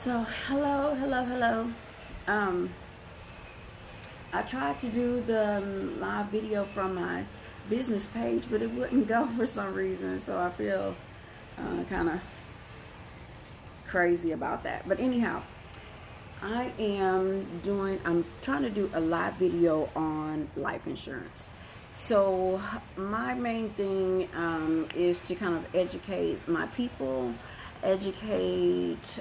So, hello. Um, I tried to do the live video from my business page, but it wouldn't go for some reason. So I feel kind of crazy about that. But anyhow, I'm trying to do a live video on life insurance. So my main thing is to kind of educate my people, educate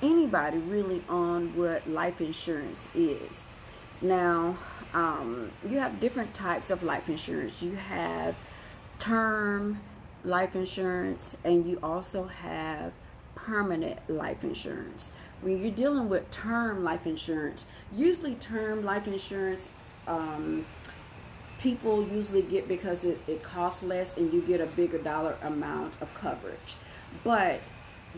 anybody really on what life insurance is. Now, you have different types of life insurance. You have term life insurance, and you also have permanent life insurance. When you're dealing with term life insurance, usually term life insurance, people usually get because it costs less and you get a bigger dollar amount of coverage. But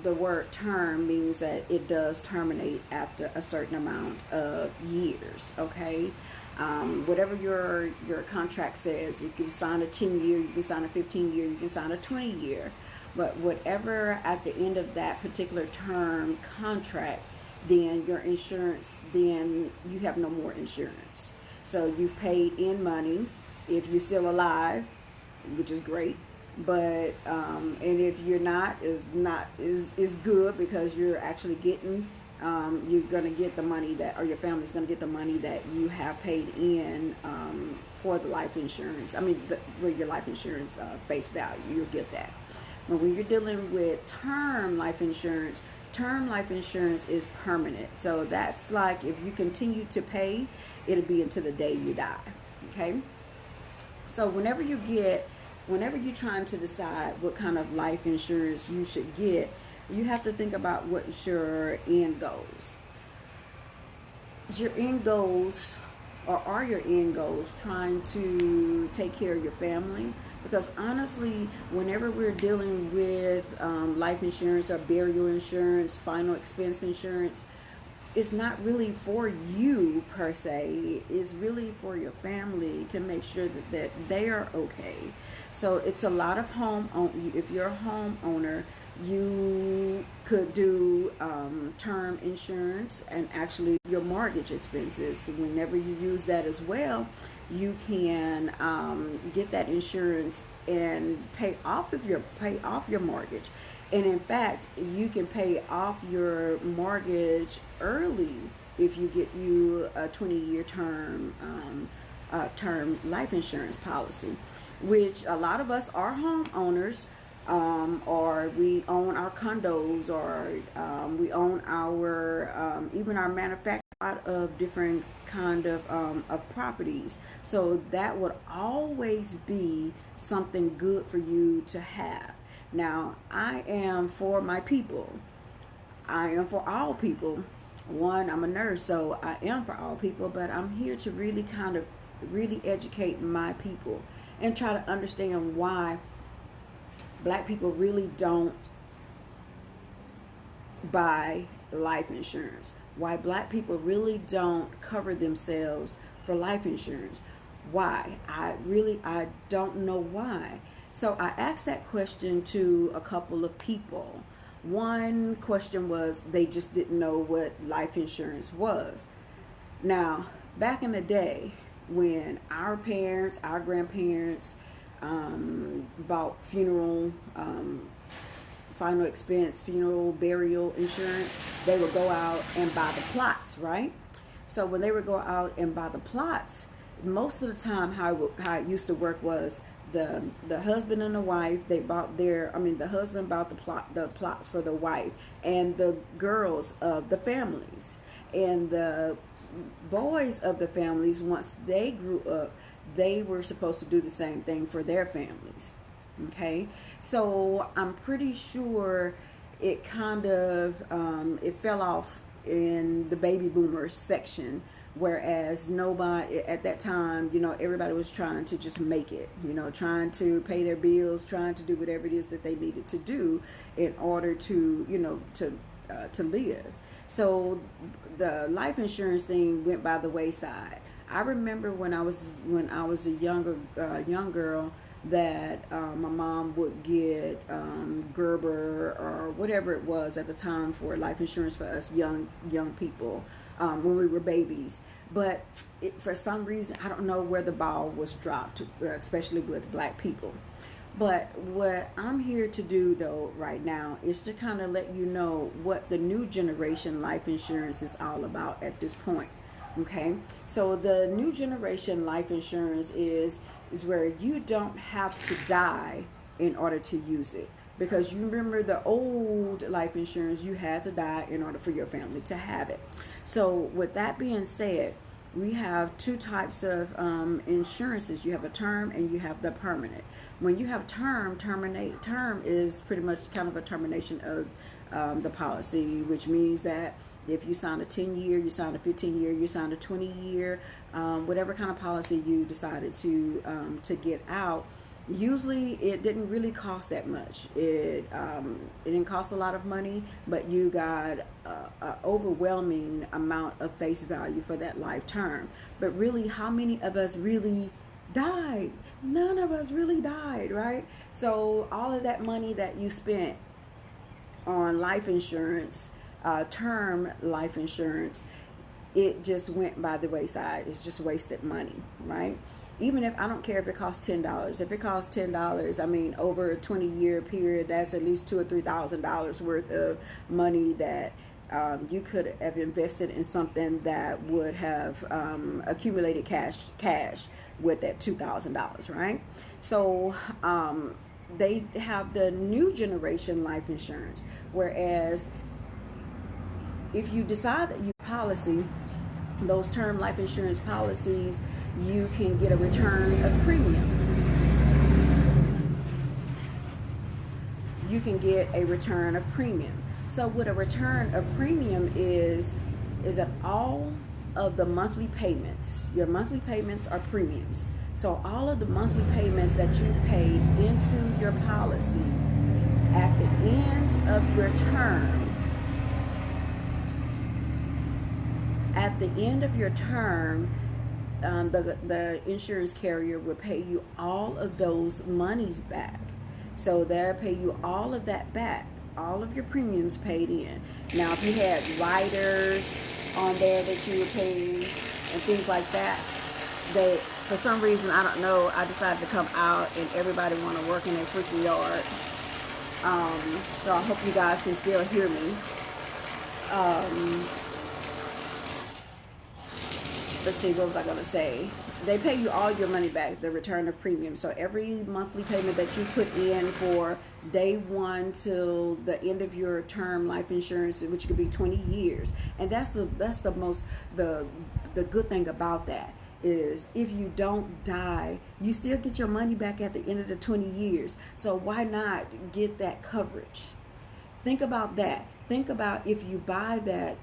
the word term means that it does terminate after a certain amount of years. Okay, whatever your contract says, you can sign a 10-year, you can sign a 15-year, you can sign a 20-year, but whatever at the end of that particular term contract, then your insurance, then you have no more insurance. So you've paid in money if you're still alive, which is great. But and if you're not, is good, because you're actually getting, you're gonna get the money that, or your family's gonna get the money that you have paid in for the life insurance. With your life insurance face value, you'll get that. But when you're dealing with term life insurance is permanent. So that's like, if you continue to pay, it'll be until the day you die. Okay. So whenever you're trying to decide what kind of life insurance you should get, you have to think about what's your end goals. Is your end goals, or are your end goals trying to take care of your family? Because honestly, whenever we're dealing with life insurance or burial insurance, final expense insurance, it's not really for you per se. It's really for your family, to make sure that they are okay. So it's a lot of if you're a homeowner, you could do term insurance, and actually your mortgage expenses. Whenever you use that as well, you can get that insurance and pay off your mortgage. And in fact, you can pay off your mortgage early if you get you a 20-year term life insurance policy, which a lot of us are homeowners, or we own our condos, or we own our even our manufacturing of different kind of properties. So that would always be something good for you to have. Now, I am for my people. I am for all people. One, I'm a nurse, so I am for all people, but I'm here to really educate my people and try to understand why black people really don't buy life insurance. Why black people really don't cover themselves for life insurance. Why? I don't know why. So I asked that question to a couple of people. One question was, they just didn't know what life insurance was. Now, back in the day, when our parents, our grandparents bought final expense, funeral, burial insurance, they would go out and buy the plots, right? So when they would go out and buy the plots, most of the time how it used to work was, the husband and the wife, the husband bought the plots for the wife and the girls of the families, and the boys of the families, once they grew up, they were supposed to do the same thing for their families. Okay, so I'm pretty sure it kind of it fell off in the baby boomers section, whereas nobody at that time, everybody was trying to just make it, trying to pay their bills, trying to do whatever it is that they needed to do in order to to live. So the life insurance thing went by the wayside. I remember when I was a young girl, that my mom would get Gerber or whatever it was at the time for life insurance for us young people when we were babies. But for some reason, I don't know where the ball was dropped, especially with black people. But what I'm here to do, though, right now is to kind of let you know what the new generation life insurance is all about at this point. Okay, so the new generation life insurance is where you don't have to die in order to use it. Because you remember the old life insurance, you had to die in order for your family to have it. So with that being said, we have two types of insurances. You have a term and you have the permanent. When you have term is pretty much kind of a termination of the policy, which means that if you sign a 10-year, you sign a 15-year, you sign a 20-year, whatever kind of policy you decided to get out, usually it didn't really cost that much. It didn't cost a lot of money, but you got an overwhelming amount of face value for that life term. But really, how many of us really died? None of us really died, right? So all of that money that you spent on life insurance, term life insurance, it just went by the wayside. It's just wasted money, right? Even if, I don't care if it costs $10. If it costs $10, I mean, over a 20-year period, that's at least $2,000 or $3,000 worth of money that you could have invested in something that would have accumulated cash with that $2,000, right? So they have the new generation life insurance, whereas if you decide that you policy, those term life insurance policies, you can get a return of premium. You can get a return of premium. So what a return of premium is that all of the monthly payments, your monthly payments are premiums. So all of the monthly payments that you've paid into your policy at the end of your term, the insurance carrier will pay you all of those monies back. So they'll pay you all of that back, all of your premiums paid in. Now, if you had riders on there that you were paying and things like that, they, for some reason, I don't know, I decided to come out and everybody want to work in their freaking yard. So I hope you guys can still hear me. Let's see, what was I going to say? They pay you all your money back, the return of premium. So every monthly payment that you put in for day one till the end of your term life insurance, which could be 20 years. And that's the good thing about that is if you don't die, you still get your money back at the end of the 20 years. So why not get that coverage? Think about that. Think about if you buy that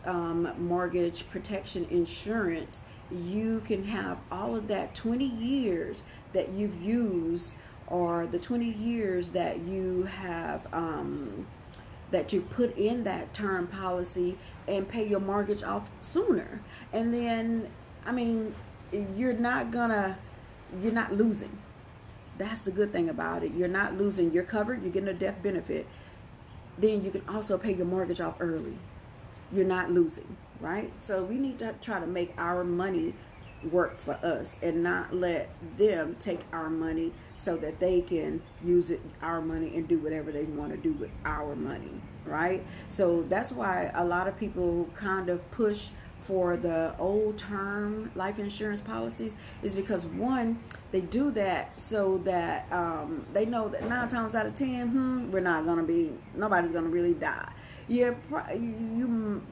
mortgage protection insurance, you can have all of that 20 years that you've used, or the 20 years that you have that you've put in that term policy, and pay your mortgage off sooner. And then, I mean, you're not losing. That's the good thing about it. You're not losing. You're covered. You're getting a death benefit. Then you can also pay your mortgage off early. You're not losing, right? So we need to try to make our money work for us and not let them take our money so that they can use our money and do whatever they want to do with our money, right? So that's why a lot of people kind of push for the old term life insurance policies, is because one, they do that so that they know that 9 times out of 10, nobody's gonna really die. Yeah,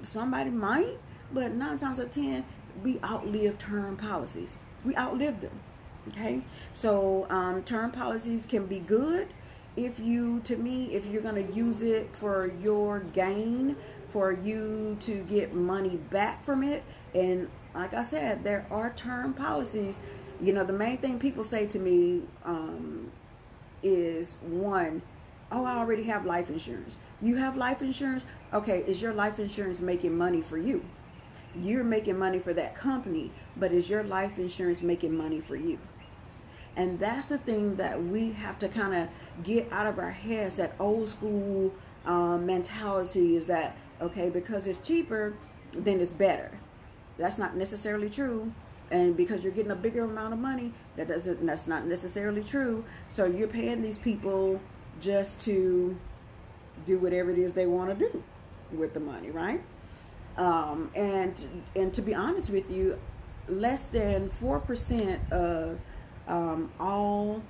somebody might, but 9 times out of 10, we outlive term policies. We outlive them. Okay, so term policies can be good if you're gonna use it for your gain, for you to get money back from it. And like I said, there are term policies. You know, the main thing people say to me is, one, oh, I already have life insurance. You have life insurance? Okay, is your life insurance making money for you? You're making money for that company, but is your life insurance making money for you? And that's the thing that we have to kind of get out of our heads. That old school mentality is that, okay, because it's cheaper, then it's better. That's not necessarily true. And because you're getting a bigger amount of money, that's not necessarily true. So you're paying these people just to do whatever it is they want to do with the money, right? And to be honest with you, less than 4% of all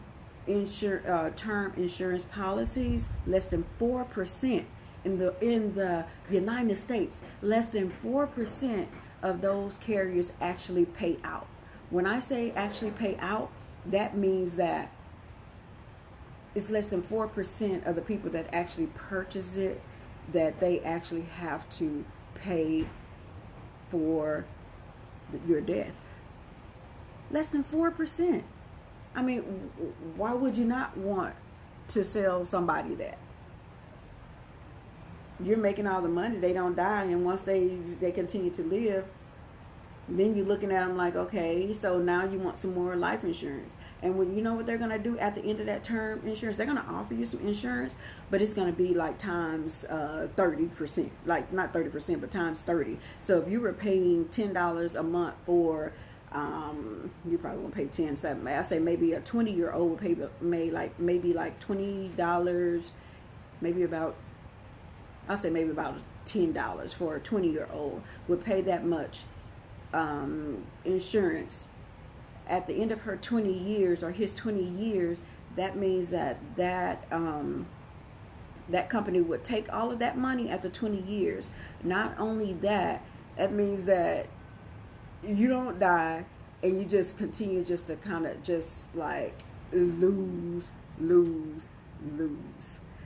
term insurance policies, less than 4% in the United States, less than 4% of those carriers actually pay out. When I say actually pay out, that means that it's less than 4% of the people that actually purchase it that they actually have to pay for your death. Less than 4%. I mean, why would you not want to sell somebody that? You're making all the money, they don't die, and once they continue to live, then you're looking at them like, okay, so now you want some more life insurance. And when you know what they're going to do at the end of that term insurance, they're going to offer you some insurance, but it's going to be like times 30%, like not 30%, but times 30. So if you were paying $10 a month for, you probably won't pay 10, 7. I say maybe a 20-year-old pay maybe like $20, maybe about, I'll say maybe about $10 for a 20-year-old would pay that much insurance. At the end of her 20 years or his 20 years, that means that company would take all of that money after 20 years. Not only that, that means that you don't die and you just continue just to kind of just like lose.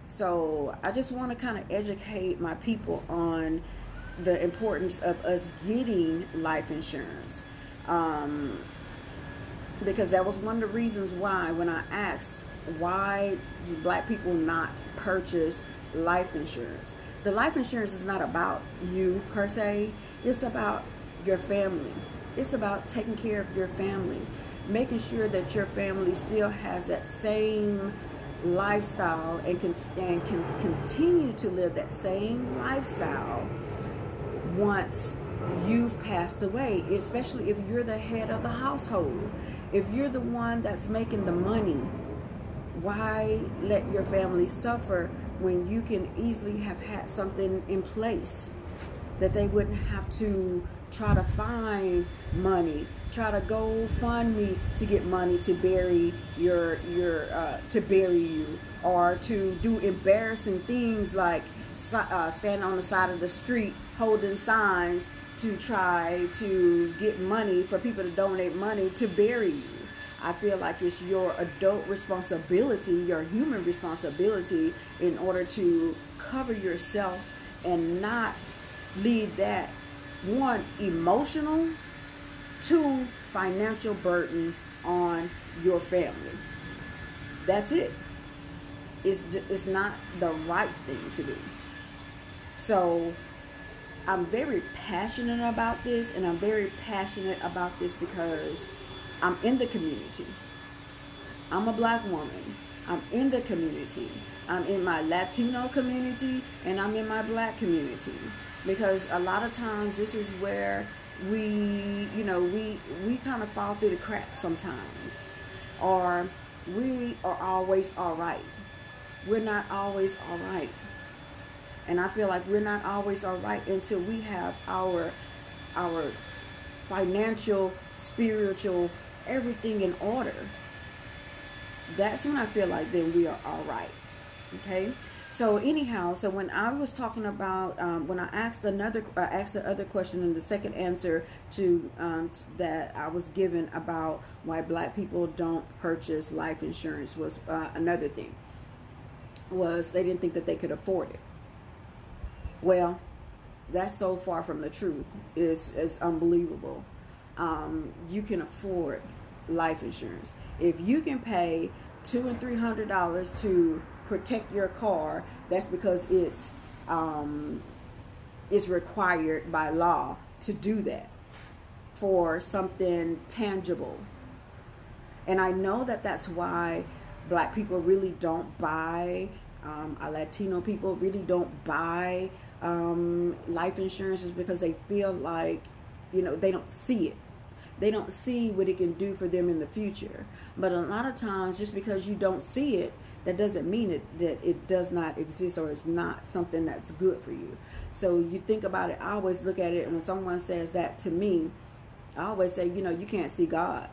So I just want to kind of educate my people on the importance of us getting life insurance. Because that was one of the reasons why when I asked why do black people not purchase life insurance. The life insurance is not about you per se. It's about your family. It's about taking care of your family, making sure that your family still has that same lifestyle and can continue to live that same lifestyle once you've passed away, especially if you're the head of the household. If you're the one that's making the money, why let your family suffer when you can easily have had something in place that they wouldn't have to try to find money, try to go fund me to get money to bury to bury you, or to do embarrassing things like stand on the side of the street holding signs to try to get money for people to donate money to bury you. I feel like it's your adult responsibility, your human responsibility, in order to cover yourself and not leave that, one, emotional, two, financial burden on your family. That's it. It's not the right thing to do. So I'm very passionate about this, and I'm very passionate about this because I'm in the community. I'm a black woman. I'm in the community. I'm in my Latino community, and I'm in my black community. Because a lot of times this is where we kind of fall through the cracks sometimes. Or we are always all right. We're not always all right. And I feel like we're not always all right until we have our financial, spiritual, everything in order. That's when I feel like then we are all right. Okay? So anyhow, so when I was talking about, when I asked the other question, and the second answer to that I was given about why black people don't purchase life insurance was another thing, was they didn't think that they could afford it. Well, that's so far from the truth. It's unbelievable. You can afford life insurance. If you can pay $200 and $300 to protect your car, that's because it's required by law to do that for something tangible. And I know that that's why black people really don't buy, our Latino people really don't buy life insurance, is because they feel like, they don't see it. They don't see what it can do for them in the future. But a lot of times, just because you don't see it, that doesn't mean that it does not exist or it's not something that's good for you. So you think about it. I always look at it, and when someone says that to me, I always say, you can't see God,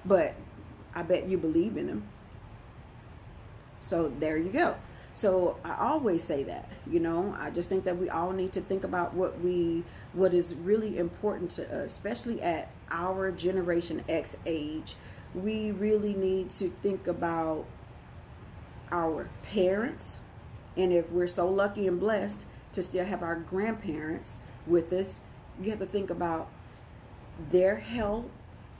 but I bet you believe in him. So there you go. So I always say that, I just think that we all need to think about what is really important to us, especially at our Generation X age. We really need to think about our parents. And if we're so lucky and blessed to still have our grandparents with us, you have to think about their health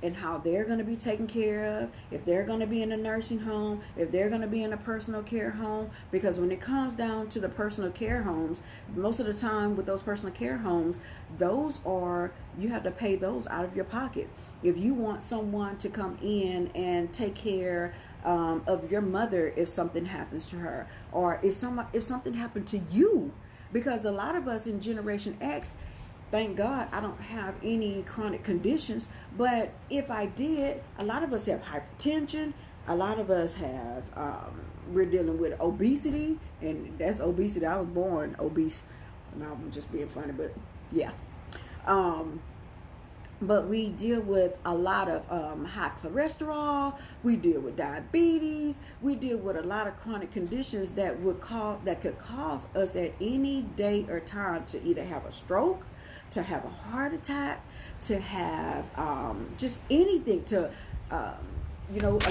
and how they're going to be taken care of, if they're going to be in a nursing home, if they're going to be in a personal care home. Because when it comes down to the personal care homes, most of the time with those personal care homes, you have to pay those out of your pocket. If you want someone to come in and take care of your mother if something happens to her, or if something happened to you, because a lot of us in Generation X, thank God I don't have any chronic conditions, but if I did, a lot of us have hypertension, a lot of us have, we're dealing with obesity, and that's obesity. I was born obese, and I'm just being funny, but yeah. But we deal with a lot of high cholesterol. We deal with diabetes. We deal with a lot of chronic conditions that could cause us at any day or time to either have a stroke, to have a heart attack, to have just anything. A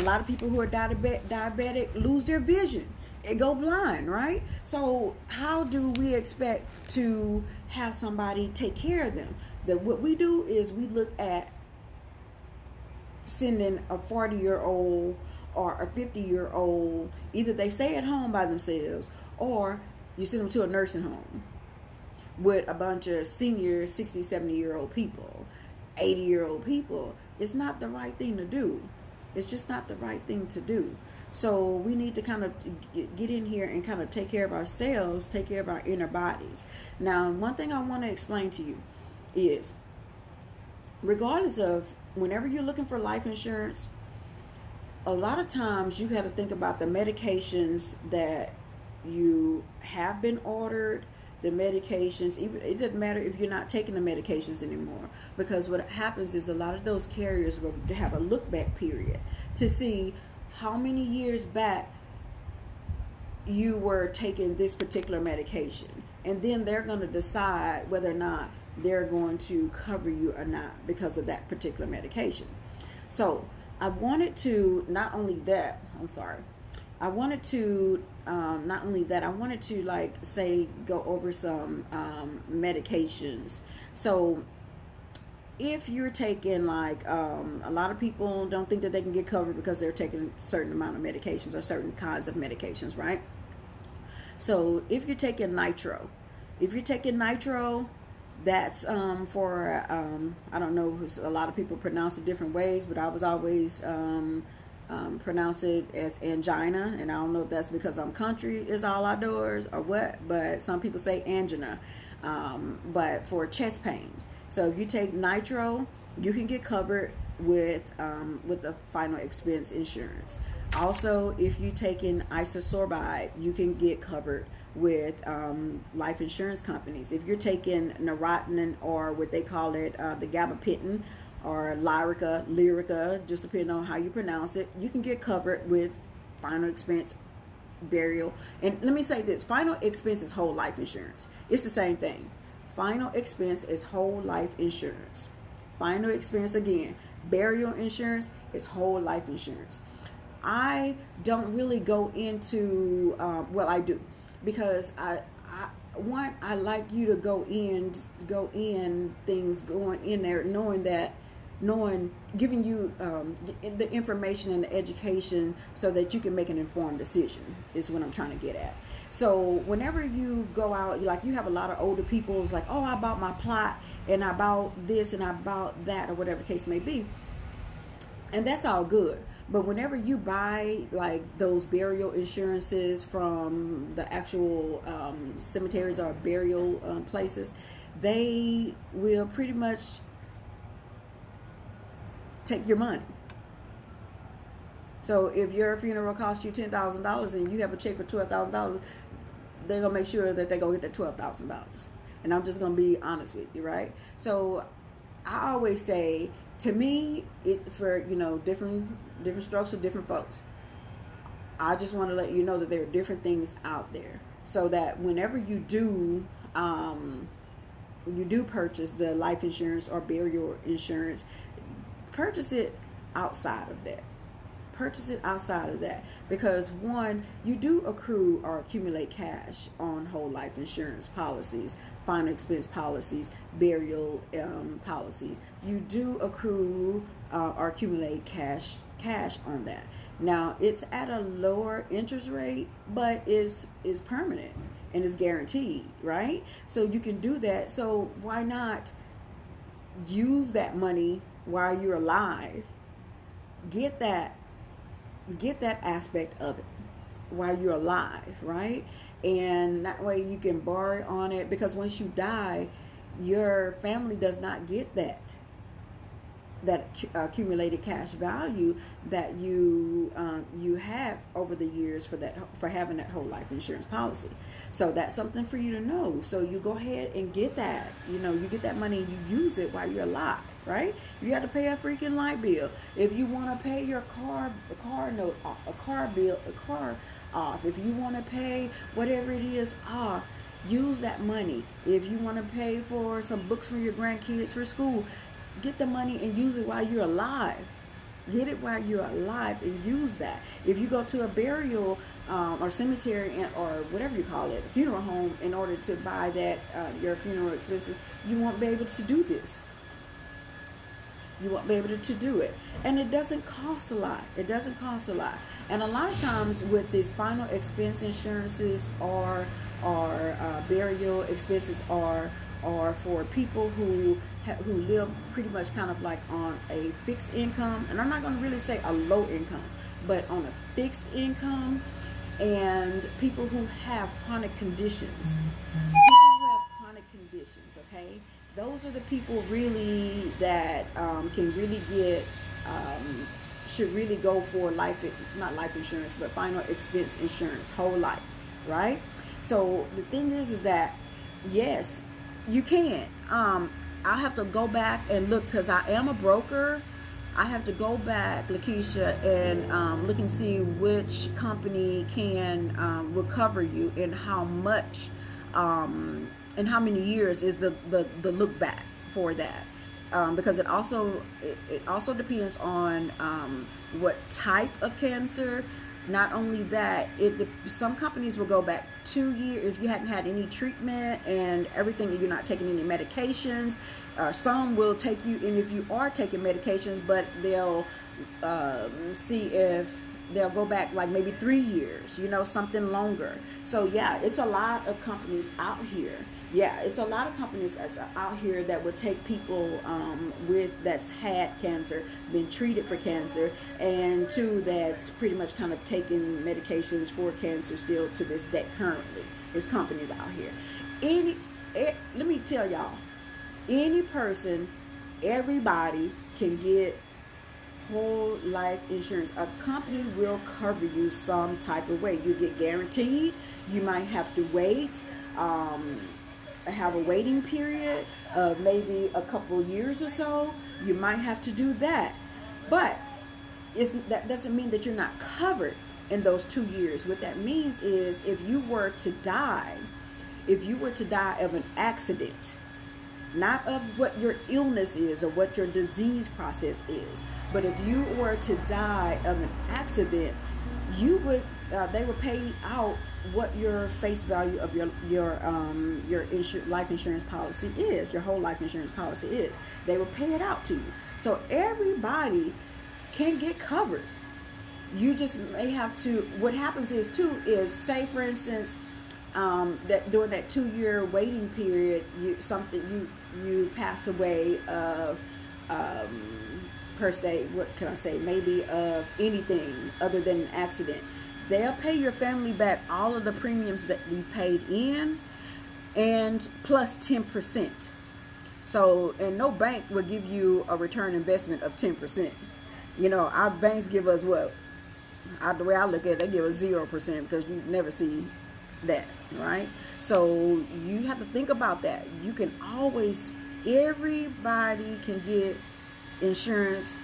lot of people who are diabetic lose their vision. They go blind, right? So how do we expect to have somebody take care of them? What we do is we look at sending a 40-year-old or a 50-year-old, either they stay at home by themselves or you send them to a nursing home with a bunch of senior 60, 70-year-old people, 80-year-old people. It's not the right thing to do. It's just not the right thing to do. So we need to kind of get in here and kind of take care of ourselves, take care of our inner bodies. Now, one thing I want to explain to you is, regardless of whenever you're looking for life insurance, a lot of times you have to think about the medications that you have been ordered, the medications. Even it doesn't matter if you're not taking the medications anymore, because what happens is a lot of those carriers will have a look back period to see how many years back you were taking this particular medication, and then they're going to decide whether or not they're going to cover you or not because of that particular medication. So I wanted to not only that, I wanted to go over some medications. So if you're taking a lot of people don't think that they can get covered because they're taking a certain amount of medications or certain kinds of medications, right? So if you're taking nitro, that's for, I don't know, a lot of people pronounce it different ways, but I was always pronounce it as angina, and I don't know if that's because I'm country is all outdoors or what, but some people say angina, but for chest pains. So if you take nitro, you can get covered with the final expense insurance. Also, if you take in isosorbide, you can get covered with life insurance companies. If you're taking Neurontin, or what they call it, the gabapentin, or Lyrica, just depending on how you pronounce it, you can get covered with final expense burial. And let me say this, final expense is whole life insurance. It's the same thing. Final expense is whole life insurance. Final expense, again, burial insurance is whole life insurance. I don't really go into, I do, because I like you to go in there knowing that giving you the information and the education so that you can make an informed decision is what I'm trying to get at. So whenever you go out, like you have a lot of older people who's like, oh, I bought my plot and I bought this and I bought that, or whatever the case may be. And that's all good. But whenever you buy like those burial insurances from the actual cemeteries or burial places, they will pretty much take your money. So if your funeral costs you $10,000 and you have a check for $12,000, they're gonna make sure that they're gonna get that $12,000. And I'm just gonna be honest with you, right? So I always say, to me, it's for different strokes for different folks. I just want to let you know that there are different things out there, so that whenever you do purchase the life insurance or burial insurance, purchase it outside of that. Because one, you do accrue or accumulate cash on whole life insurance policies, final expense policies, burial policies. You do accrue or accumulate cash on that. Now it's at a lower interest rate, but is permanent and is guaranteed, right? So you can do that. So why not use that money while you're alive? Get that aspect of it while you're alive, right? And that way you can borrow on it, because once you die, your family does not get that accumulated cash value that you have over the years for having that whole life insurance policy. So that's something for you to know. So you go ahead and get that. You get that money and you use it while you're alive, right? You have to pay a freaking light bill. If you want to pay your car note off, a car off, if you want to pay whatever it is off, use that money. If you want to pay for some books for your grandkids for school, get the money and use it while you're alive. Get it while you're alive and use that. If you go to a burial or cemetery or whatever you call it, a funeral home, in order to buy that your funeral expenses, you won't be able to do this. You won't be able to do it. And it doesn't cost a lot. And a lot of times with these final expense insurances or burial expenses are for people who live pretty much kind of like on a fixed income. And I'm not going to really say a low income, but on a fixed income, and people who have chronic conditions. Okay? Those are the people really that can really get, should really go for not life insurance, but final expense insurance, whole life, right? So the thing is that, yes, you can. I have to go back and look, because I am a broker. I have to go back, Lakeisha, and look and see which company will cover you, and how much, and how many years is the look back for that, because it also depends on what type of cancer. Not only that, some companies will go back 2 years if you hadn't had any treatment and everything, you're not taking any medications. Some will take you, and if you are taking medications, but they'll see if they'll go back like maybe 3 years, something longer. So yeah, it's a lot of companies out here. That would take people that's had cancer, been treated for cancer, and two, that's pretty much kind of taking medications for cancer still to this day currently. There's companies out here. Let me tell y'all, any person, everybody can get whole life insurance. A company will cover you some type of way. You get guaranteed. You might have to wait. Have a waiting period of maybe a couple years or so. You might have to do that, but that doesn't mean that you're not covered in those 2 years. What that means is, if you were to die of an accident, not of what your illness is or what your disease process is, but if you were to die of an accident, you would they will pay out what your face value of your life insurance policy is, your whole life insurance policy is. They will pay it out to you, so everybody can get covered. You just may have to. What happens is too is, say for instance, that during that 2-year waiting period, you pass away of per se, what can I say, maybe of anything other than an accident. They'll pay your family back all of the premiums that we paid in, and plus 10%. So, and no bank will give you a return investment of 10%. You know, our banks give us what? The way I look at it, they give us 0%, because you never see that, right? So you have to think about that. You can always, everybody can get insurance.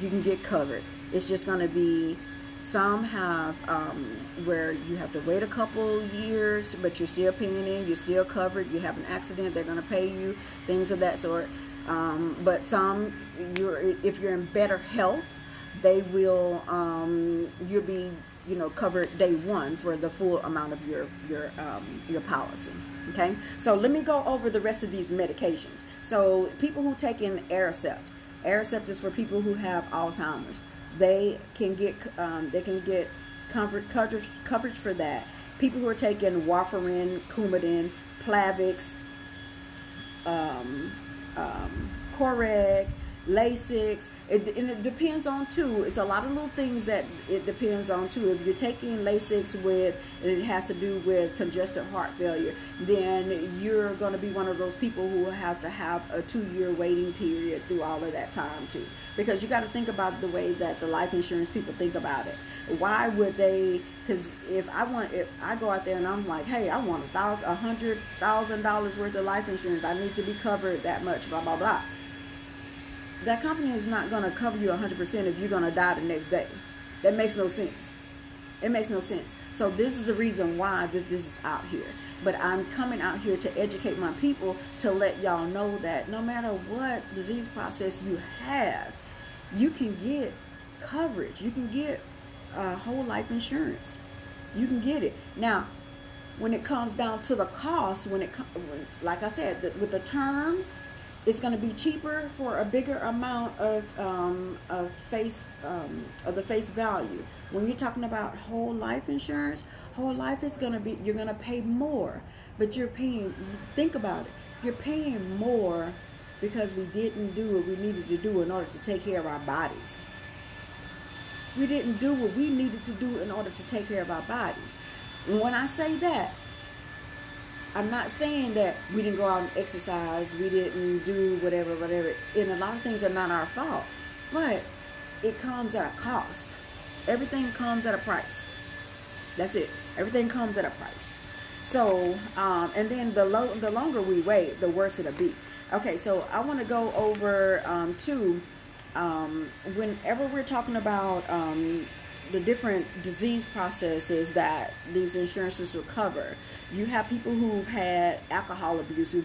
You can get covered. It's just going to be, some have where you have to wait a couple years, but you're still paying in, you're still covered. You have an accident, they're going to pay you, things of that sort. But some, if you're in better health, they will, you'll be, covered day one for the full amount of your policy. Okay, so let me go over the rest of these medications. So people who take in Aricept. Aricept is for people who have Alzheimer's. They can get coverage for that. People who are taking warfarin, Coumadin, Plavix, Coreg, Lasix, and it depends on too. It's a lot of little things that it depends on too. If you're taking Lasix and it has to do with congestive heart failure, then you're going to be one of those people who will have to have a 2-year waiting period through all of that time too. Because you got to think about the way that the life insurance people think about it. Why would they? Because if I go out there and I'm like, hey, I want $100,000 worth of life insurance, I need to be covered that much, blah blah blah. That company is not going to cover you 100% if you're going to die the next day. That makes no sense. It makes no sense. So this is the reason why this is out here. But I'm coming out here to educate my people, to let y'all know that no matter what disease process you have, you can get coverage. You can get whole life insurance. You can get it. Now, when it comes down to the cost, like I said, with the term, it's going to be cheaper for a bigger amount of the face value. When you're talking about whole life insurance, whole life is going to be, you're going to pay more, but you're paying. Think about it. You're paying more because we didn't do what we needed to do in order to take care of our bodies. We didn't do what we needed to do in order to take care of our bodies. And when I say that, I'm not saying that we didn't go out and exercise, we didn't do whatever. And a lot of things are not our fault. But it comes at a cost. Everything comes at a price. That's it. Everything comes at a price. So, and then the longer we wait, the worse it'll be. Okay, so I want to go over whenever we're talking about the different disease processes that these insurances will cover. You have people who've had alcohol abuse, who's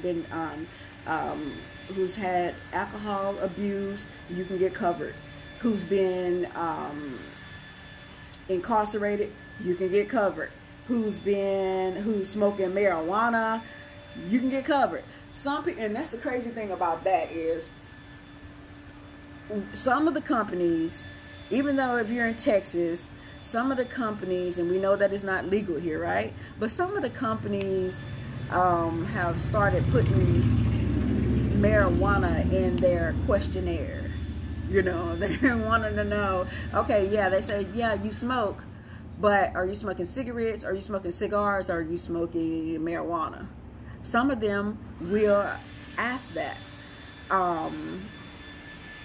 had alcohol abuse, you can get covered. Who's been incarcerated, you can get covered. Who's smoking marijuana, you can get covered. Some people, and that's the crazy thing about that, is some of the companies, even though if you're in Texas, some of the companies, and we know that it's not legal here, right? But some of the companies have started putting marijuana in their questionnaires. They're wanting to know, okay, yeah, they say, yeah, you smoke, but are you smoking cigarettes? Are you smoking cigars? Are you smoking marijuana? Some of them will ask that.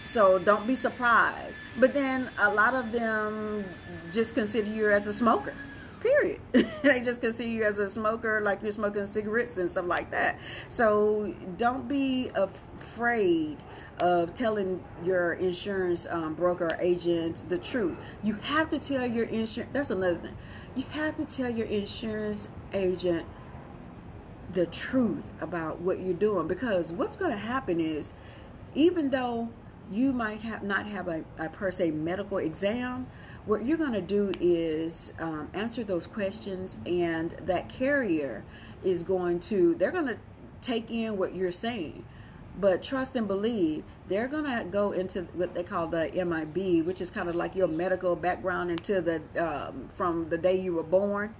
So don't be surprised. But then a lot of them just consider you as a smoker, period. They just consider you as a smoker, like you're smoking cigarettes and stuff like that. So don't be afraid of telling your insurance broker or agent the truth. You have to tell your insurance, that's another thing. You have to tell your insurance agent the truth about what you're doing, because what's going to happen is, even though you might not have a per se medical exam, what you're going to do is answer those questions, and that carrier is they're going to take in what you're saying. But trust and believe, they're going to go into what they call the MIB, which is kind of like your medical background into the from the day you were born,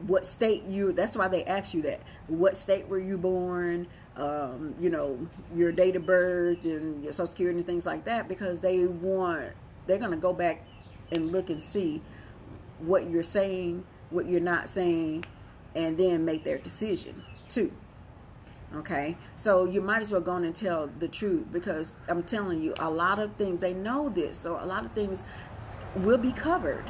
what state that's why they ask you that. What state were you born? Your date of birth and your social security and things like that, because they're going to go back and look and see what you're saying, what you're not saying, and then make their decision too. Okay, so you might as well go on and tell the truth, because I'm telling you, a lot of things, they know this, so a lot of things will be covered.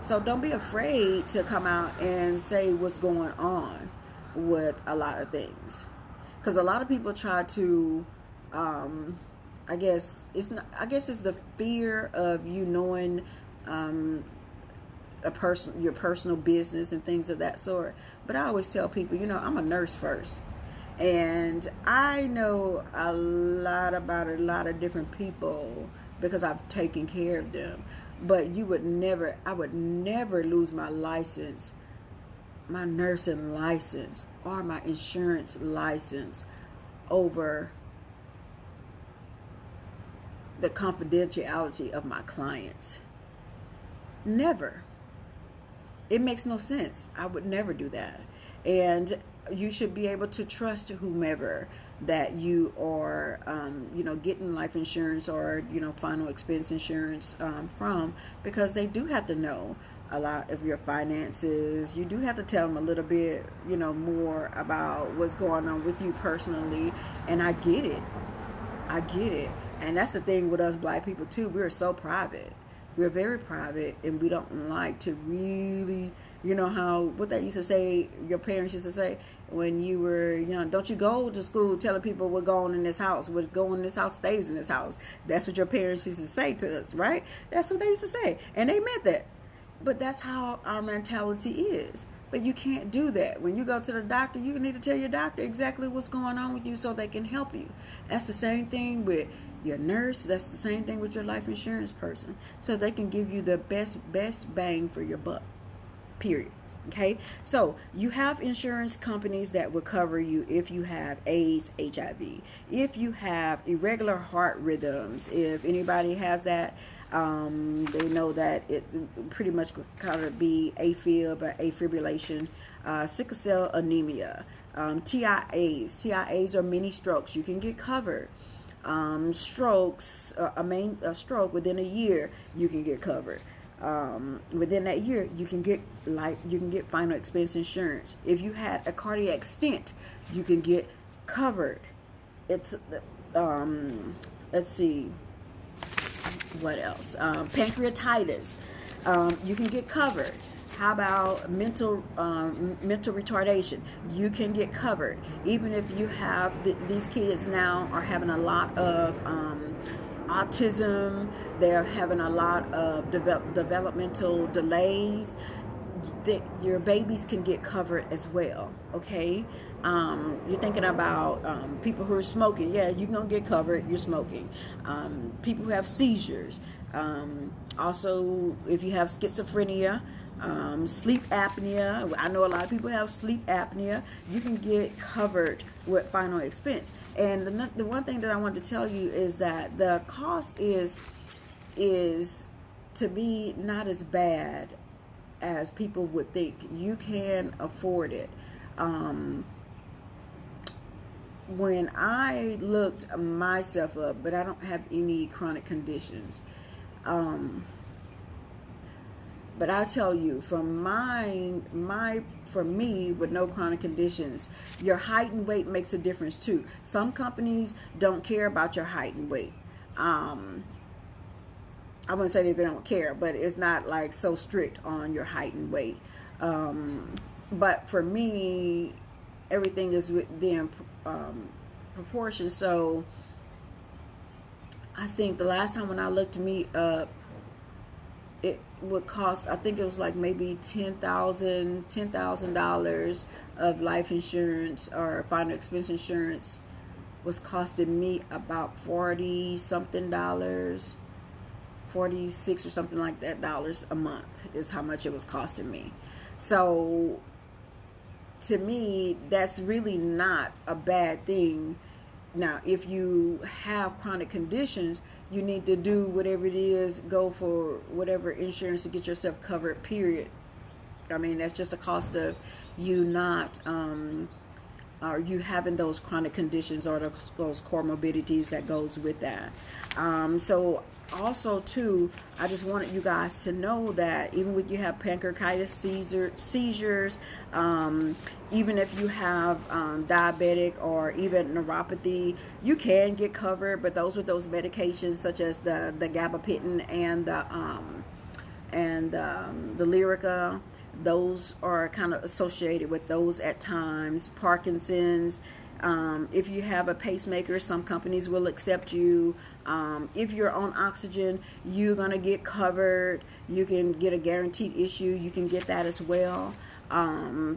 So don't be afraid to come out and say what's going on with a lot of things, because a lot of people try to I guess it's the fear of you knowing your personal business and things of that sort. But I always tell people, I'm a nurse first, and I know a lot about a lot of different people because I've taken care of them. But I would never lose my license, my nursing license, or my insurance license over the confidentiality of my clients. Never. It makes no sense. I would never do that. And you should be able to trust whomever that you are, getting life insurance or, final expense insurance from, because they do have to know a lot of your finances. You do have to tell them a little bit, more about what's going on with you personally. And I get it. And that's the thing with us Black people too. We're so private. We're very private, and we don't like to really, what they used to say, your parents used to say when you were young, don't you go to school telling people what go on in this house. What go in this house stays in this house. That's what your parents used to say to us, right? That's what they used to say. And they meant that. But that's how our mentality is. But you can't do that. When you go to the doctor, you need to tell your doctor exactly what's going on with you so they can help you. That's the same thing with your nurse. That's the same thing with your life insurance person. So they can give you the best bang for your buck. Period. Okay? So you have insurance companies that will cover you if you have AIDS, HIV. If you have irregular heart rhythms, if anybody has that, they know that it pretty much kind of be AFib or afibrillation, sickle cell anemia, TIAs. TIAs are mini strokes. You can get covered. Strokes, a stroke within a year, you can get covered. Within that year, you can get final expense insurance. If you had a cardiac stent, you can get covered. It's let's see. What else? Pancreatitis, you can get covered. How about mental retardation? You can get covered. Even if you have these kids now are having a lot of autism, they're having a lot of developmental delays. Your babies can get covered as well. Okay. You're thinking about people who are smoking. Yeah, you're going to get covered. You're smoking. People who have seizures. Also, if you have schizophrenia, sleep apnea. I know a lot of people have sleep apnea. You can get covered with final expense. And the one thing that I want to tell you is that the cost is to be not as bad as people would think. You can afford it. When I looked myself up, but I don't have any chronic conditions. But I tell you, for me with no chronic conditions, your height and weight makes a difference too. Some companies don't care about your height and weight. I wouldn't say that they don't care, but it's not like so strict on your height and weight. But for me, everything is within proportion. So I think the last time when I looked me up, it would cost, I think it was like maybe $10,000 of life insurance or final expense insurance was costing me about $40 something $46 or something like that dollars a month is how much it was costing me. So to me, that's really not a bad thing. Now, if you have chronic conditions, you need to do whatever it is, go for whatever insurance to get yourself covered, period. I mean, that's just a cost of you not, or you having those chronic conditions or those comorbidities that goes with that. So also too, I just wanted you guys to know that even when you have pancreatitis, seizures, even if you have diabetic or even neuropathy, you can get covered. But those with those medications such as the gabapentin and the Lyrica, those are kind of associated with those at times. Parkinson's. If you have a pacemaker, some companies will accept you. If you're on oxygen, you're going to get covered. You can get a guaranteed issue. You can get that as well.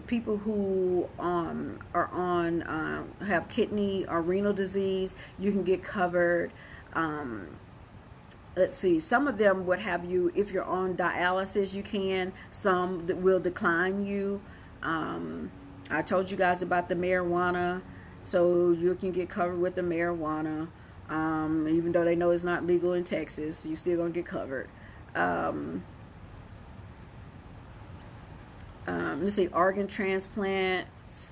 People who are on have kidney or renal disease, you can get covered. Let's see, some of them would have you, if you're on dialysis, you can. Some that will decline you. I told you guys about the marijuana. So you can get covered with the marijuana. Even though they know it's not legal in Texas, you still gonna get covered. Let's see, organ transplants.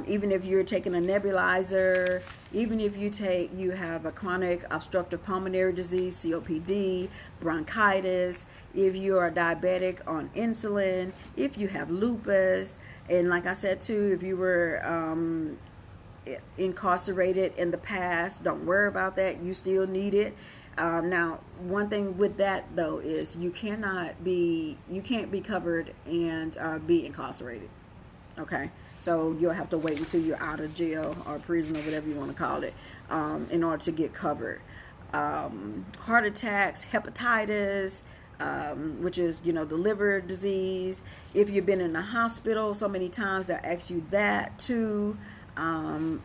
Even if you're taking a nebulizer, even if you have a chronic obstructive pulmonary disease, COPD, bronchitis, if you are diabetic on insulin, if you have lupus, and like I said too, if you were incarcerated in the past, don't worry about that. You still need it. Now, one thing with that though is you can't be covered and be incarcerated. Okay, so you'll have to wait until you're out of jail or prison or whatever you want to call it in order to get covered. Heart attacks, hepatitis, which is, the liver disease. If you've been in the hospital so many times, they'll ask you that too.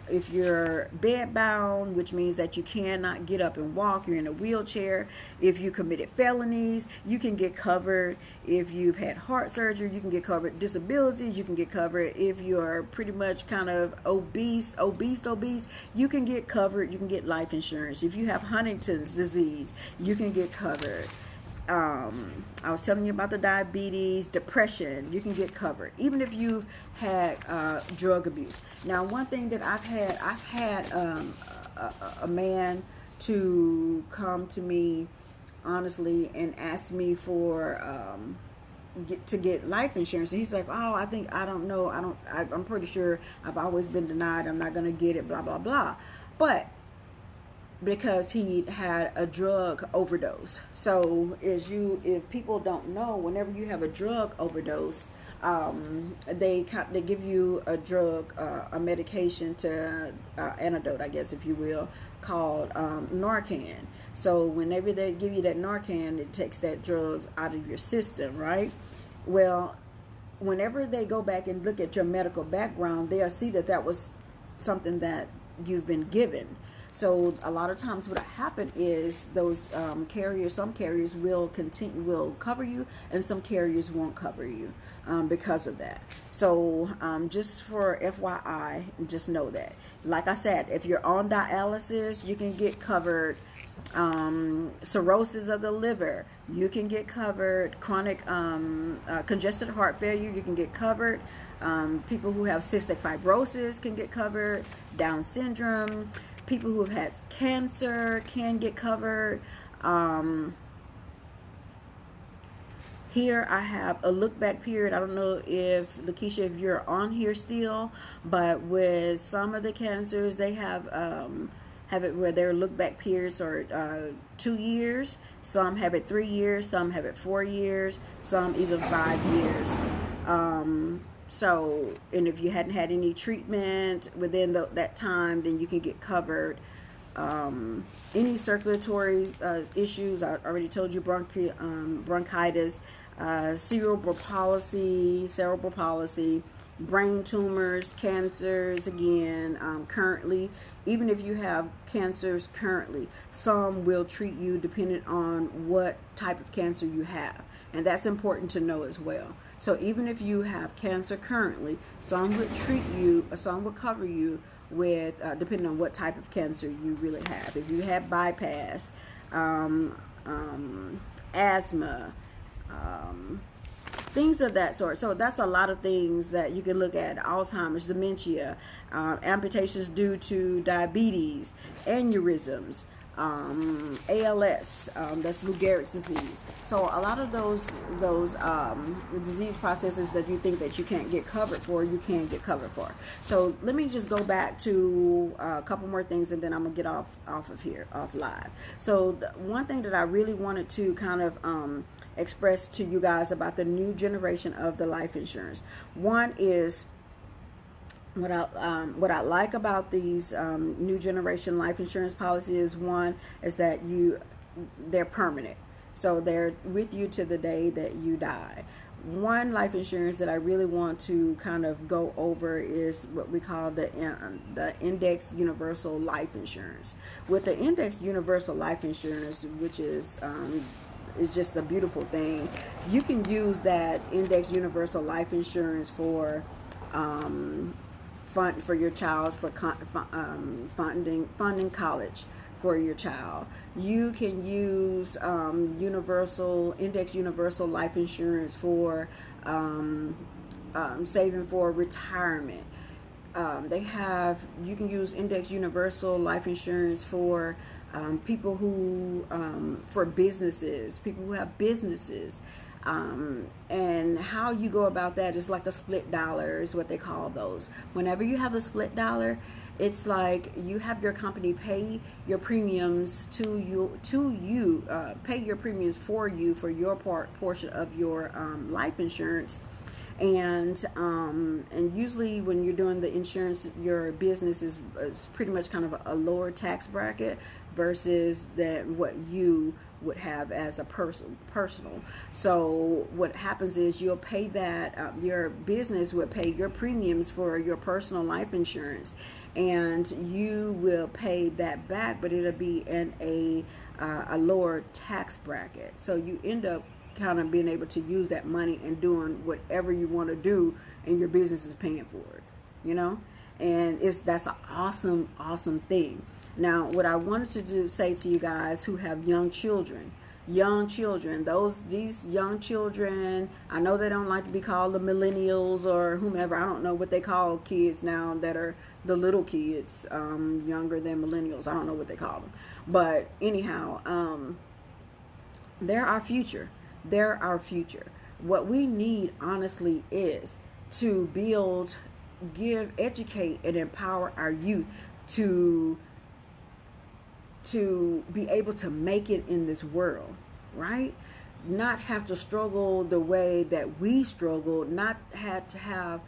If you're bedbound, which means that you cannot get up and walk, you're in a wheelchair. If you committed felonies, you can get covered. If you've had heart surgery, you can get covered. Disabilities, you can get covered. If you're pretty much kind of obese, you can get covered. You can get life insurance. If you have Huntington's disease, you can get covered. I was telling you about the diabetes, depression, you can get covered. Even if you've had drug abuse. Now, one thing that I've had a man to come to me honestly and ask me for to get life insurance. And he's like, oh, I'm pretty sure I've always been denied, I'm not going to get it, blah, blah, blah. But because he had a drug overdose. So if people don't know, whenever you have a drug overdose, they give you a drug, a medication to antidote, I guess, if you will, called Narcan. So whenever they give you that Narcan, it takes that drugs out of your system, right? Well, whenever they go back and look at your medical background, they'll see that was something that you've been given. So a lot of times what happen is those some carriers will cover you, and some carriers won't cover you because of that. So just for FYI, just know that. Like I said, if you're on dialysis, you can get covered. Cirrhosis of the liver, you can get covered. Chronic congested heart failure, you can get covered. People who have cystic fibrosis can get covered. Down syndrome. People who have had cancer can get covered. Here I have a look back period. I don't know if Lakeisha, if you're on here still, but with some of the cancers, they have it where their look back periods are 2 years. Some have it 3 years. Some have it 4 years. Some even 5 years. So, and if you hadn't had any treatment within that time, then you can get covered. Any circulatory issues, I already told you, bronchitis, cerebral palsy, brain tumors, cancers, again, currently, even if you have cancers currently, some will treat you depending on what type of cancer you have. And that's important to know as well. So even if you have cancer currently, some would treat you, or some would cover you with, depending on what type of cancer you really have. If you have bypass, asthma, things of that sort. So that's a lot of things that you can look at. Alzheimer's, dementia, amputations due to diabetes, aneurysms, ALS, that's Lou Gehrig's disease. So a lot of those disease processes that you think that you can't get covered for, you can get covered for. So let me just go back to a couple more things, and then I'm gonna get off of here, off live. So one thing that I really wanted to kind of express to you guys about the new generation of the life insurance. One is, what I like about these new generation life insurance policies, one is that they're permanent. So they're with you to the day that you die. One life insurance that I really want to kind of go over is what we call the Index Universal Life Insurance. With the Index Universal Life Insurance, which is just a beautiful thing, you can use that Index Universal Life Insurance for for your child, for funding college for your child. You can use Index Universal Life Insurance for saving for retirement. You can use Index Universal Life Insurance for people who, for businesses, people who have businesses. And how you go about that is like a split dollar is what they call those. Whenever you have a split dollar, it's like you have your company pay your premiums to you, pay your premiums for you for your portion of your life insurance. And usually when you're doing the insurance, your business is pretty much kind of a lower tax bracket versus what you would have as a personal. So what happens is you'll pay that, your business would pay your premiums for your personal life insurance, and you will pay that back, but it'll be in a lower tax bracket. So you end up kind of being able to use that money and doing whatever you want to do, and your business is paying for it, and that's an awesome thing. Now, what I wanted to say to you guys who have young children, these young children, I know they don't like to be called the millennials or whomever. I don't know what they call kids now that are the little kids, younger than millennials. I don't know what they call them. But anyhow, they're our future. What we need, honestly, is to build, educate, and empower our youth to be able to make it in this world, right? Not have to struggle the way that we struggled, not had to have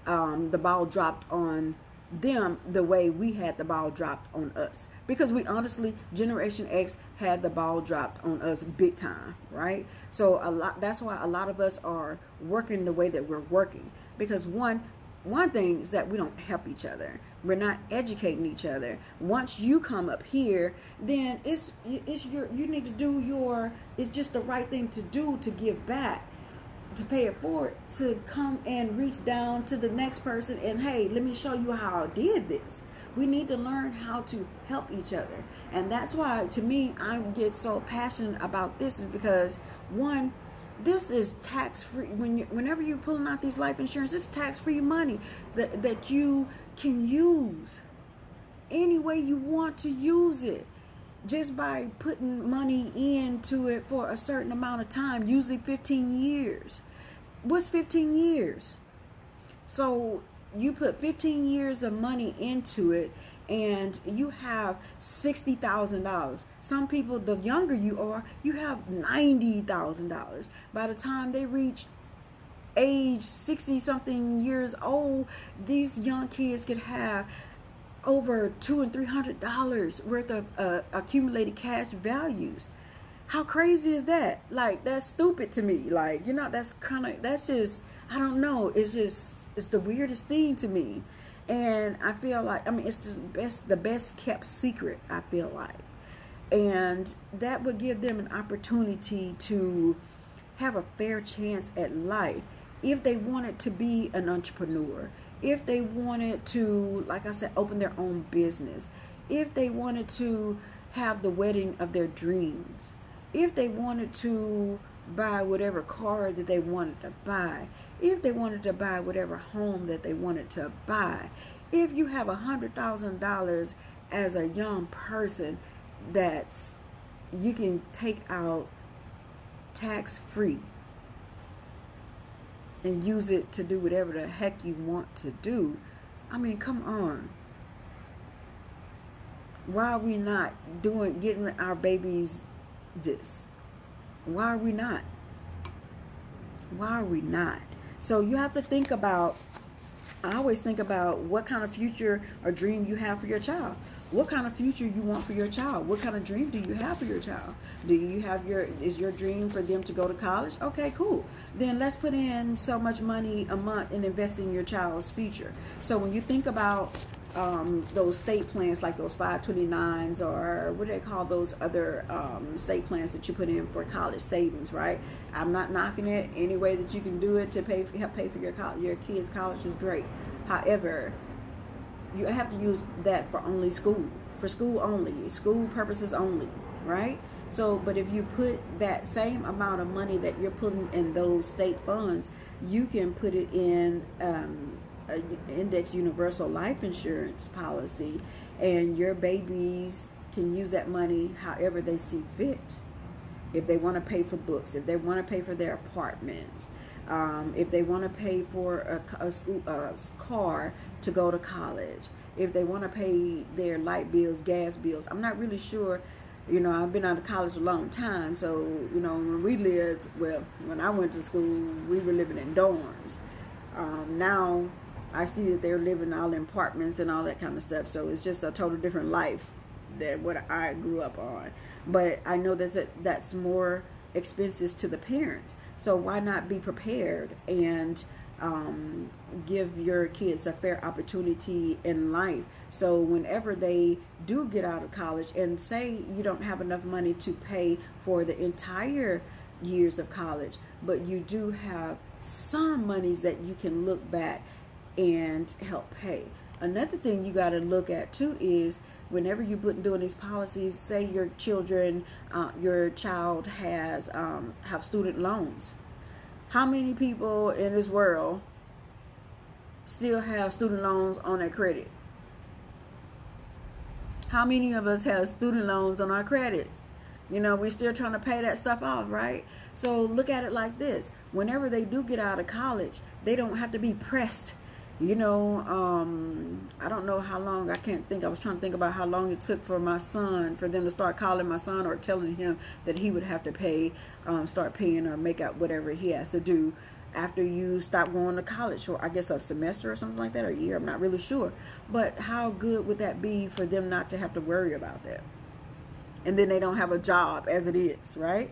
the ball dropped on them the way we had the ball dropped on us. Because we honestly, Generation X had the ball dropped on us big time, right? So that's why a lot of us are working the way that we're working. Because one thing is that we don't help each other. We're not educating each other. Once you come up here, then it's you need to do it's just the right thing to do, to give back, to pay it forward, to come and reach down to the next person and, hey, let me show you how I did this. We need to learn how to help each other. And that's why, to me, I get so passionate about this, is because, one, this is tax-free. Whenever you're pulling out these life insurance, it's tax-free money that you can use any way you want to use it, just by putting money into it for a certain amount of time, usually 15 years. What's 15 years? So you put 15 years of money into it, and you have $60,000. Some people, the younger you are, you have $90,000. By the time they reach age 60-something years old, these young kids could have over $200 and $300 worth of accumulated cash values. How crazy is that? Like, that's stupid to me. Like, that's just, I don't know. It's the weirdest thing to me. And I feel like, I mean, it's the best kept secret, I feel like. And that would give them an opportunity to have a fair chance at life if they wanted to be an entrepreneur, if they wanted to, like I said, open their own business, if they wanted to have the wedding of their dreams, if they wanted to buy whatever car that they wanted to buy, if they wanted to buy whatever home that they wanted to buy. If you have $100,000 as a young person, that's you can take out tax free and use it to do whatever the heck you want to do. I mean, come on. Why are we not getting our babies this? Why are we not? Why are we not? So you have to think about, I always think about what kind of future or dream you have for your child. What kind of future you want for your child? What kind of dream do you have for your child? Is your dream for them to go to college? Okay, cool. Then let's put in so much money a month and invest in your child's future. So when you think about those state plans, like those 529s, or what do they call those other state plans that you put in for college savings, right? I'm not knocking it. Any way that you can do it to help pay for your kids' college is great. However, you have to use that for school only, school purposes only, right? So, but if you put that same amount of money that you're putting in those state funds, you can put it in an index universal life insurance policy, and your babies can use that money however they see fit. If they want to pay for books, if they want to pay for their apartment, if they want to pay for a car to go to college, if they want to pay their light bills, gas bills. I'm not really sure. I've been out of college a long time, so when I went to school, we were living in dorms. Now I see that they're living all in apartments and all that kind of stuff, so it's just a total different life than what I grew up on. But I know that's more expenses to the parents. So why not be prepared and give your kids a fair opportunity in life? So whenever they do get out of college, and say you don't have enough money to pay for the entire years of college, but you do have some monies that you can look back and help pay. Another thing you got to look at too is whenever you're doing these policies, say your child has have student loans. How many people in this world still have student loans on their credit? How many of us have student loans on our credits? We're still trying to pay that stuff off, right? So look at it like this. Whenever they do get out of college, they don't have to be pressed. I don't know how long, I was trying to think about how long it took for them to start calling my son or telling him that he would have to start paying or make out whatever he has to do after you stop going to college for, I guess, a semester or something like that, or a year. I'm not really sure. But how good would that be for them not to have to worry about that? And then they don't have a job as it is, right?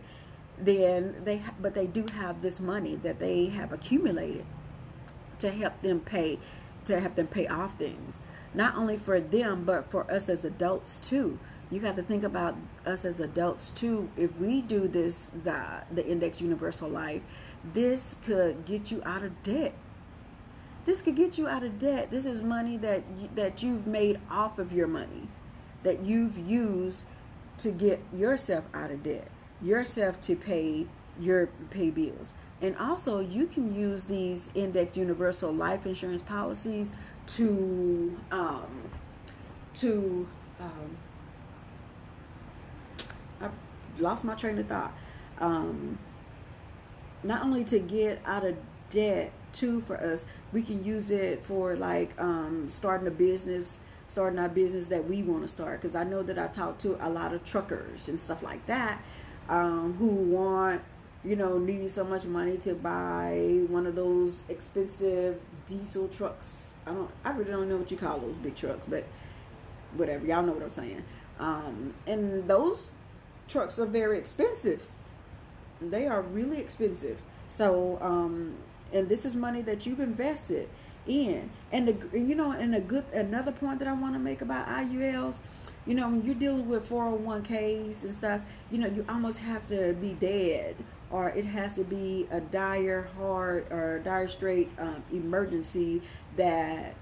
But they do have this money that they have accumulated to help them pay off things, not only for them but for us as adults too. You got to think about us as adults too. If we do this, the index universal life, this could get you out of debt. This is money that you've made off of your money, that you've used to get yourself out of debt, yourself to pay bills. And also, you can use these index universal life insurance policies to I lost my train of thought. Not only to get out of debt too, for us, we can use it for starting our business that we want to start. Because I know that I talk to a lot of truckers and stuff like that who want, need so much money to buy one of those expensive diesel trucks. I really don't know what you call those big trucks, but whatever, y'all know what I'm saying. And those trucks are very expensive. They are really expensive. So, and this is money that you've invested, in. And another point that I want to make about IULs, when you're dealing with 401ks and stuff, you almost have to be dead, or it has to be a dire straight emergency that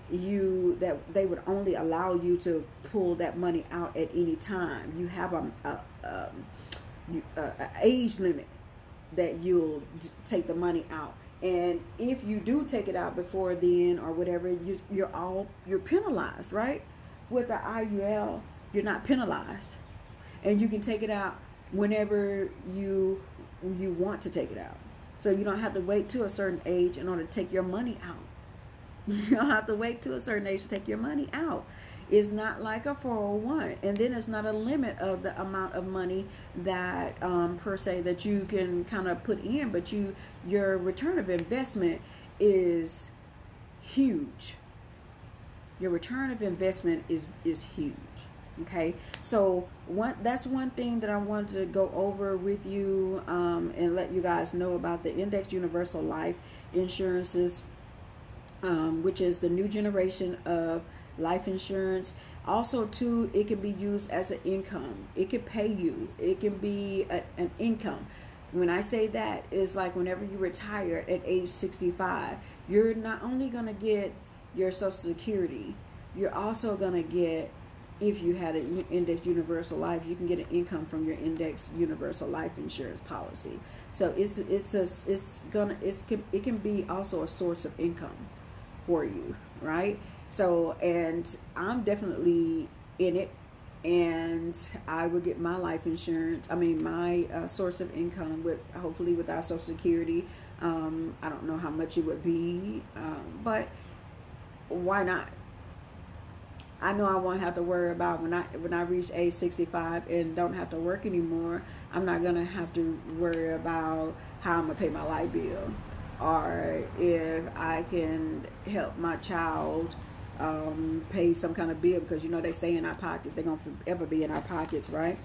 they would only allow you to pull that money out at any time. You have a age limit that you'll take the money out, and if you do take it out before then or whatever, you're penalized, right? With the IUL, you're not penalized, and you can take it out whenever you want to take it out. So you don't have to wait to a certain age in order to take your money out. You don't have to wait to a certain age to take your money out. It's not like a 401, and then it's not a limit of the amount of money that per se that you can kind of put in, but your return of investment is huge. Your return of investment is huge. Okay, so that's one thing that I wanted to go over with you and let you guys know about the Index Universal Life Insurances, which is the new generation of life insurance. Also too, it can be used as an income. It can pay you. It can be an income. When I say that, it's like whenever you retire at age 65, you're not only going to get your Social Security, you're also going to get, if you had an Index Universal Life, you can get an income from your Index Universal Life Insurance policy. So it can be also a source of income for you, right? So, and I'm definitely in it, and I would get my life insurance, my source of income hopefully with our Social Security. I don't know how much it would be, but why not? I know I won't have to worry about when I reach age 65 and don't have to work anymore. I'm not going to have to worry about how I'm going to pay my light bill, or if I can help my child pay some kind of bill, because they stay in our pockets. They're going to forever be in our pockets, right?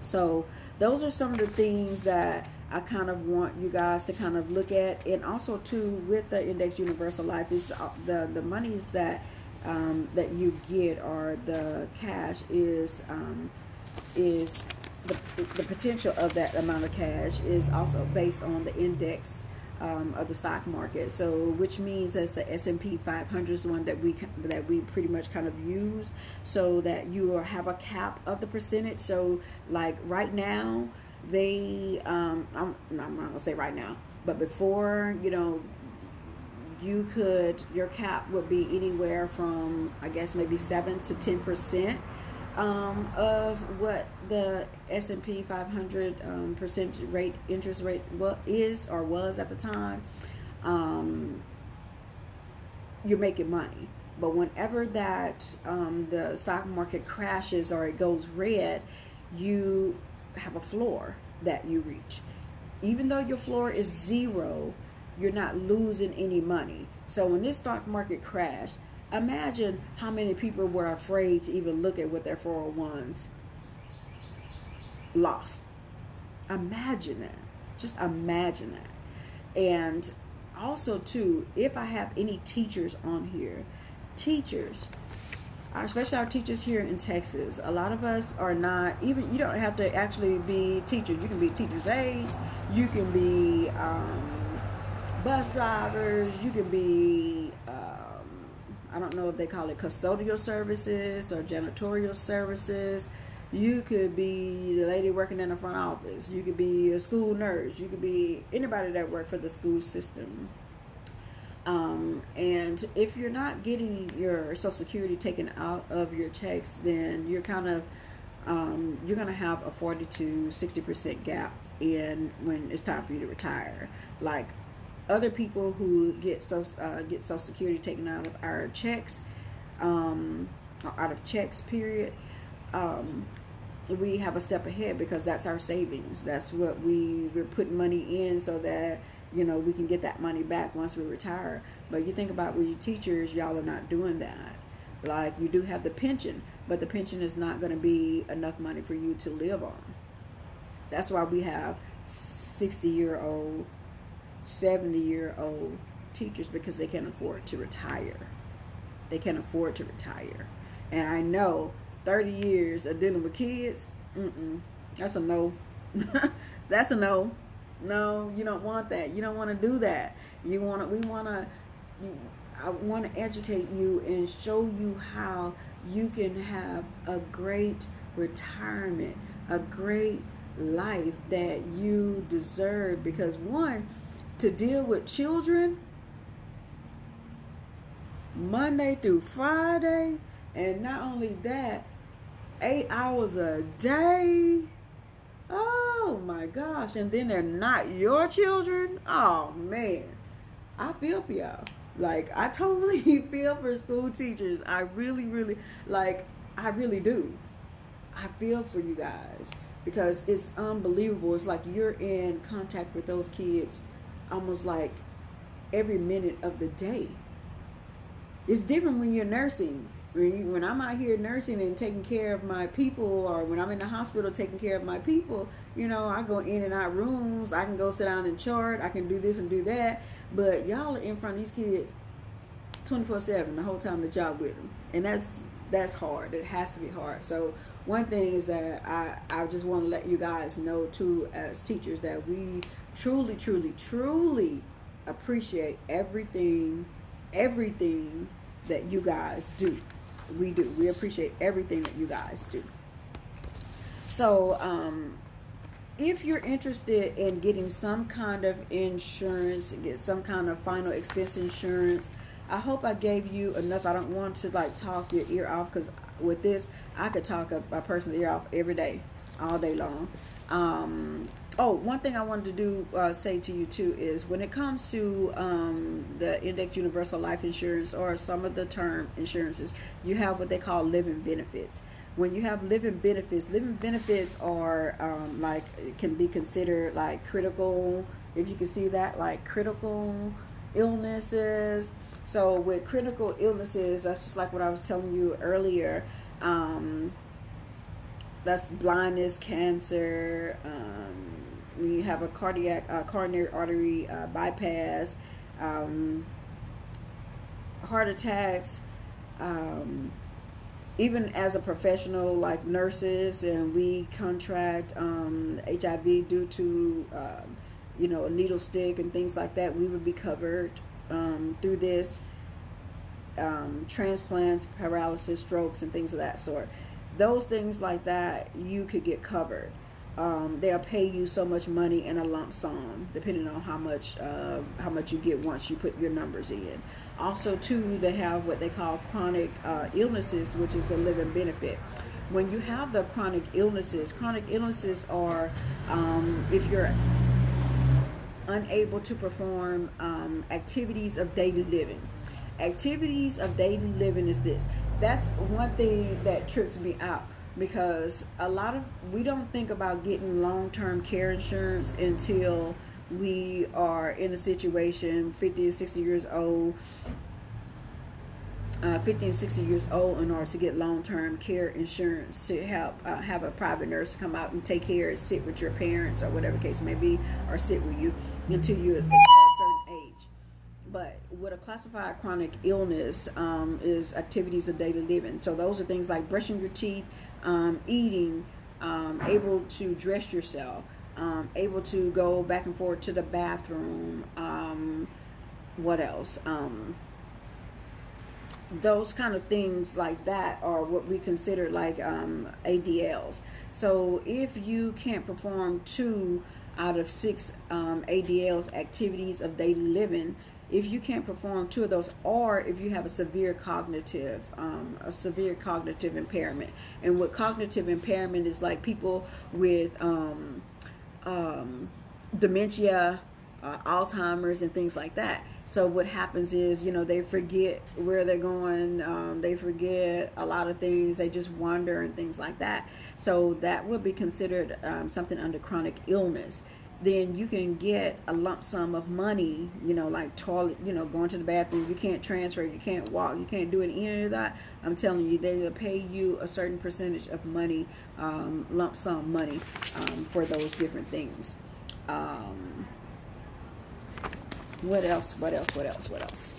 So those are some of the things that I kind of want you guys to kind of look at. And also too, with the Index Universal Life, is the monies that you get, or the cash is the potential of that amount of cash is also based on the index of the stock market. So which means that's the S&P 500 is the one that we pretty much kind of use, so that you have a cap of the percentage. So like right now, I'm not gonna say right now, but before, your cap would be anywhere from, I guess, maybe 7 to 10% of what the S&P 500 percentage rate, interest rate was at the time. You're making money. But whenever that the stock market crashes or it goes red, you have a floor that you reach. Even though your floor is zero, you're not losing any money. So when this stock market crashed, imagine how many people were afraid to even look at what their 401s lost. Imagine that. Just imagine that. And also too, if I have any teachers on here, especially our teachers here in Texas, a lot of us are not even, you don't have to actually be teachers. You can be teachers' aides, you can be bus drivers, you can be I don't know if they call it custodial services or janitorial services. You could be the lady working in the front office. You could be a school nurse. You could be anybody that works for the school system. And if you're not getting your Social Security taken out of your checks, then you're kind of you're going to have a 40 to 60% gap in when it's time for you to retire. Like other people who get Social Security taken out of our checks, or out of checks, period, we have a step ahead, because that's our savings. That's what we're putting money in, so that we can get that money back once we retire. But you think about with your teachers, y'all are not doing that. Like, you do have the pension, but the pension is not going to be enough money for you to live on. That's why we have 60-year-old, 70-year-old teachers because they can't afford to retire. They can't afford to retire. And I know 30 years of dealing with kids, that's a no. That's a no. No, you don't want that. You don't want to do that. I want to educate you and show you how you can have a great retirement, a great life that you deserve. Because one, to deal with children Monday through Friday, and not only that, 8 hours a day. Oh my gosh. And then they're not your children. Oh man, I feel for y'all. Like, I totally feel for school teachers. I really do. I feel for you guys, because it's unbelievable. It's like you're in contact with those kids almost like every minute of the day. It's different when you're nursing. When I'm out here nursing and taking care of my people, or when I'm in the hospital taking care of my people, I go in and out rooms. I can go sit down and chart. I can do this and do that. But y'all are in front of these kids 24/7 the whole time the job with them. And that's hard. It has to be hard. So one thing is that I just want to let you guys know too, as teachers, that we truly appreciate everything that you guys do. We do. We appreciate everything that you guys do. So, if you're interested in getting some kind of insurance, get some kind of final expense insurance, I hope I gave you enough. I don't want to talk your ear off, because with this, I could talk a person's ear off every day, all day long. One thing I wanted to do, say to you too, is when it comes to the Index Universal Life Insurance or some of the term insurances, you have what they call living benefits. When you have living benefits are can be considered like critical, if you can see that, like critical illnesses. So with critical illnesses, that's just like what I was telling you earlier. That's blindness, cancer. You have a coronary artery bypass, heart attacks. Even as a professional, like nurses, and we contract HIV due to a needle stick and things like that, we would be covered through this. Transplants, paralysis, strokes, and things of that sort. Those things like that, you could get covered. They'll pay you so much money in a lump sum, depending on how much you get once you put your numbers in. Also, too, they have what they call chronic illnesses, which is a living benefit. When you have the chronic illnesses are if you're unable to perform activities of daily living. Activities of daily living is this. That's one thing that trips me out, because we don't think about getting long-term care insurance until we are in a situation 50 and 60 years old. 50 and 60 years old, in order to get long-term care insurance, to help have a private nurse come out and take care, sit with your parents or whatever the case may be, or sit with you until you're at a certain age. But what a classified chronic illness is activities of daily living. So those are things like brushing your teeth, eating, able to dress yourself, able to go back and forth to the bathroom. What else? Those kind of things like that are what we consider like ADLs. So if you can't perform 2 out of 6 ADLs, activities of daily living, if you can't perform 2 of those, or if you have a severe cognitive impairment. And what cognitive impairment is, like people with dementia, Alzheimer's, and things like that. So what happens is, they forget where they're going. They forget a lot of things. They just wander and things like that. So that would be considered something under chronic illness. Then you can get a lump sum of money, like toilet, going to the bathroom. You can't transfer, you can't walk, you can't do any of that. I'm telling you, they will pay you a certain percentage of money, lump sum money, for those different things. What else? What else? What else? What else?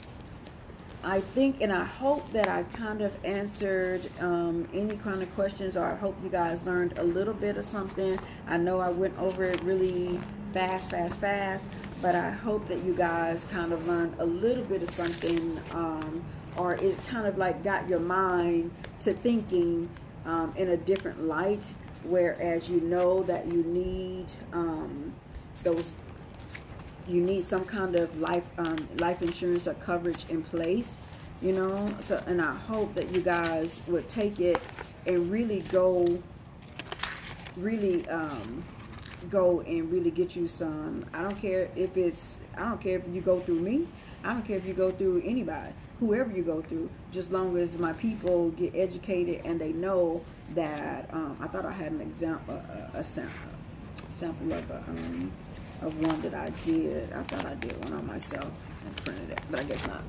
I think and I hope that I kind of answered any kind of questions, or I hope you guys learned a little bit of something. I know I went over it really fast, but I hope that you guys kind of learned a little bit of something, or it kind of like got your mind to thinking in a different light, whereas you know that you need those. You need some kind of life insurance or coverage in place, you know. So, and I hope that you guys would take it and really go and really get you some. I don't care if you go through me. I don't care if you go through anybody, whoever you go through, just long as my people get educated and they know that. I thought I had an example, a sample of one that I did. I thought I did one on myself and printed it, but I guess not.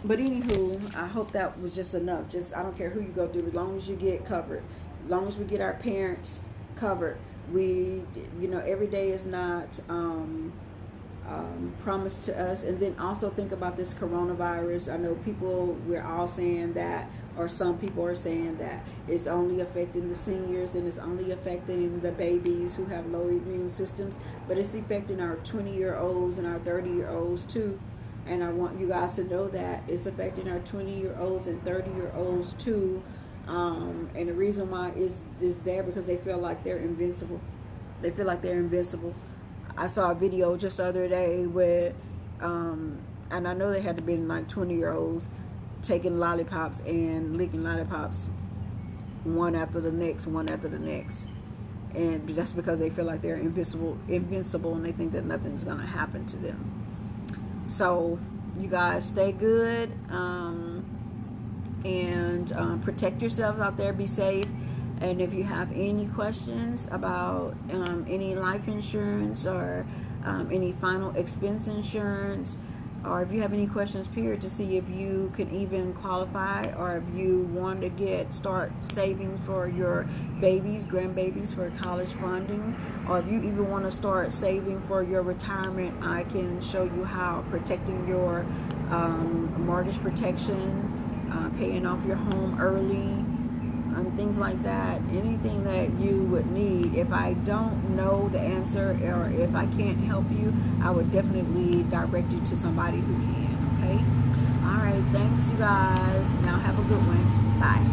But anywho, I hope that was just enough. Just, I don't care who you go through, as long as you get covered, as long as we get our parents covered. We, you know, every day is not promised to us. And then also think about this coronavirus. I know we're all saying that, or some people are saying that it's only affecting the seniors and it's only affecting the babies who have low immune systems, but it's affecting our 20-year-olds and our 30-year-olds too. And I want you guys to know that it's affecting our 20-year-olds and 30-year-olds too. And the reason why is there because they feel like they're invincible. They feel like they're invincible. I saw a video just the other day where, and I know they had to be like 20-year-olds taking lollipops and licking lollipops one after the next, and that's because they feel like they're invincible, and they think that nothing's gonna happen to them. So you guys stay good, and protect yourselves out there. Be safe. And if you have any questions about any life insurance or any final expense insurance, or if you have any questions, period, to see if you can even qualify, or if you want to start saving for your babies, grandbabies for college funding, or if you even want to start saving for your retirement, I can show you how. Protecting your mortgage protection, paying off your home early, things like that. Anything that you would need. If I don't know the answer, or if I can't help you, I would definitely direct you to somebody who can. Okay? All right. Thanks, you guys. Now have a good one. Bye.